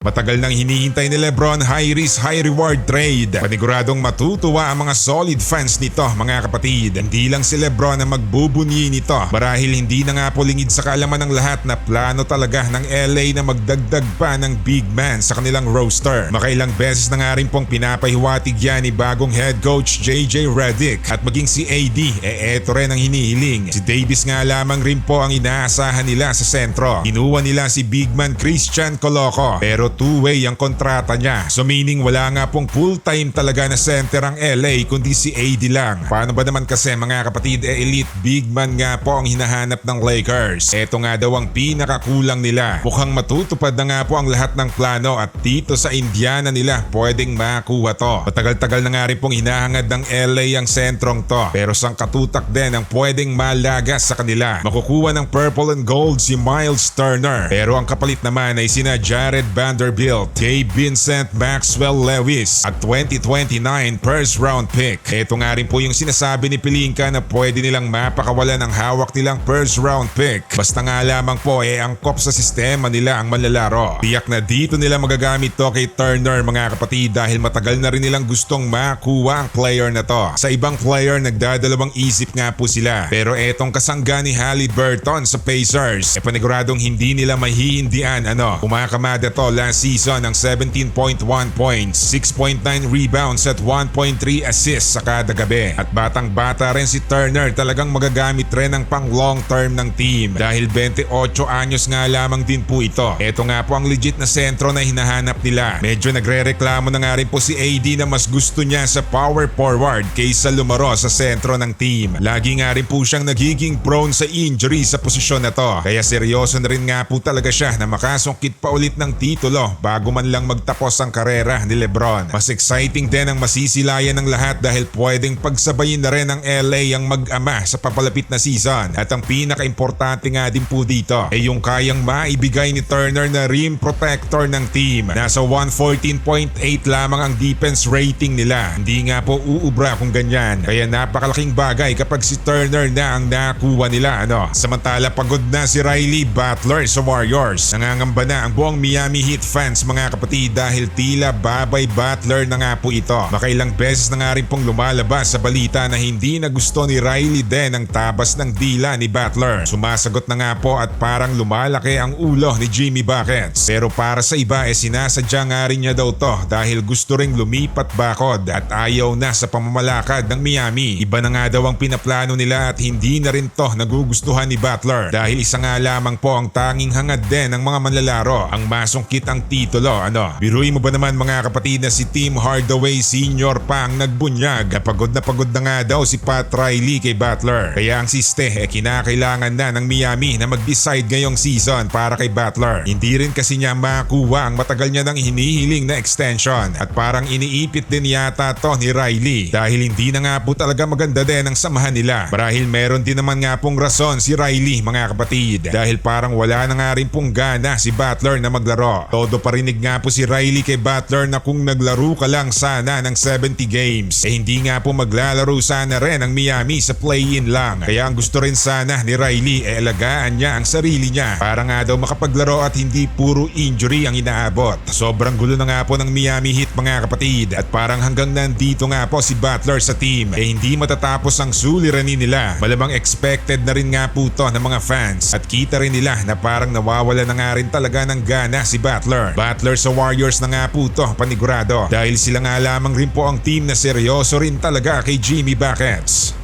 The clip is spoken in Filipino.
Matagal nang hinihintay ni Lebron high risk high reward trade. Paniguradong matutuwa ang mga solid fans nito mga kapatid. Hindi lang si Lebron ang magbubunyi nito. Marahil hindi na nga po lingid sa kaalaman ng lahat na plano talaga ng LA na magdagdag pa ng big man sa kanilang roster. Makailang beses na nga rin pong pinapahiwatig yan ni bagong head coach JJ Redick at maging si AD eto rin ang hinihiling. Si Davis nga lamang rin po ang inaasahan nila sa sentro. Kinuha nila si big man Christian Coloco pero two-way ang kontrata niya. So meaning wala nga pong full-time talaga na center ang LA kundi si AD lang. Paano ba naman kasi mga kapatid, elite big man nga po ang hinahanap ng Lakers. Ito nga daw ang pinakakulang nila. Mukhang matutupad na nga po ang lahat ng plano at dito sa Indiana nila pwedeng makuha to. Matagal-tagal na nga rin pong hinahangad ng LA ang sentrong to. Pero sang katutak din ang pwedeng malagas sa kanila. Makukuha ng purple and gold si Miles Turner. Pero ang kapalit naman ay sina Jared Vanderbilt, Gabe Vincent, Maxwell Lewis at 2029 first round pick. Ito nga rin po yung sinasabi ni Pelinka na pwede nilang mapakawalan ng hawak nilang first round pick. Basta nga lamang po angkop sa sistema nila ang manlalaro. Tiyak na dito nila magagamit to kay Turner mga kapatid dahil matagal na rin nilang gustong makuha ang player na to. Sa ibang player nagdadalawang isip nga po sila. Pero etong kasangga ni Haliburton sa Pacers paniguradong hindi nila mahihindian kumakamada to last season ng 17.1 points, 6.9 rebounds at 1.3 assists sa kada gabi. At batang-bata rin si Turner, talagang magagamit rin ng pang long term ng team dahil 28 anyos nga lamang din po ito. Ito nga po ang legit na sentro na hinahanap nila. Medyo nagre-reklamo na nga rin po si AD na mas gusto niya sa power forward kaysa lumaro sa sentro ng team. Lagi nga rin po siyang nagiging prone sa injury sa posisyon na to. Kaya seryoso na rin nga po talaga siya na makasungkit pa ulit ng titulo bago man lang magtapos ang karera ni Lebron. Mas exciting din ang masisilayan ng lahat dahil pwedeng pagsabayin na rin ng LA ang mag-ama sa papalapit na season. At ang pinaka-importante nga din po dito ay yung kayang maibigay ni Turner na rim protector ng team. Nasa 114.8 lamang ang defense rating nila. Hindi nga po uubra kung ganyan. Kaya napakalaking bagay kapag si Turner na ang nakuha nila. Samantala pagod na si Riley Butler sa Warriors. Nangangamba na ang buong Miami Heat fans mga kapatid dahil tila babay Butler na nga po ito. Makailang beses na nga rin pong lumalabas sa balita na hindi na gusto ni Riley din ang tabas ng dila ni Butler. Sumasagot na nga po at parang lumalaki ang ulo ni Jimmy Buckets. Pero para sa iba sinasadya nga rin niya daw to dahil gusto ring lumipat bakod at ayaw na sa pamamalakad ng Miami. Iba na nga daw ang pinaplano nila at hindi na rin to nagugustuhan ni Butler dahil isa nga lamang po ang tanging hangad din ng mga manlalaro ang masungkit ang titulo. Biruin mo ba naman mga kapatid na si Tim Hardaway Sr. pa ang nagbunyag. Pagod na nga daw si Pat Riley kay Butler. Kaya ang siste kinakailangan na ng Miami na mag-decide ngayong season para kay Butler. Hindi rin kasi niya makuha ang matagal niya nang hinihiling na extension at parang iniipit din yata to ni Riley dahil hindi na nga po talaga maganda din ang samahan nila. Marahil meron din naman nga pong rason si Riley mga kapatid dahil parang wala na nga rin pong gana si Butler na maglaro. Todo parinig nga po si Riley kay Butler na kung naglaro ka lang sana ng 70 games hindi nga po maglalaro sana rin ang Miami sa play-in lang. Kaya ang gusto rin sana ni Riley alagaan niya ang sarili niya para nga daw makapaglaro at hindi puro injury ang inaabot. Sobrang gulo na nga po ng Miami Heat mga kapatid at parang hanggang nandito nga po si Butler sa team hindi matatapos ang suliranin nila. Malamang expected na rin nga po to ng mga fans at kita rin nila na parang nawawala na nga rin talaga ng gana si Butler. Butler sa Warriors na nga po to panigurado dahil sila nga lamang rin po ang team na seryoso rin talaga kay Jimmy Buckets.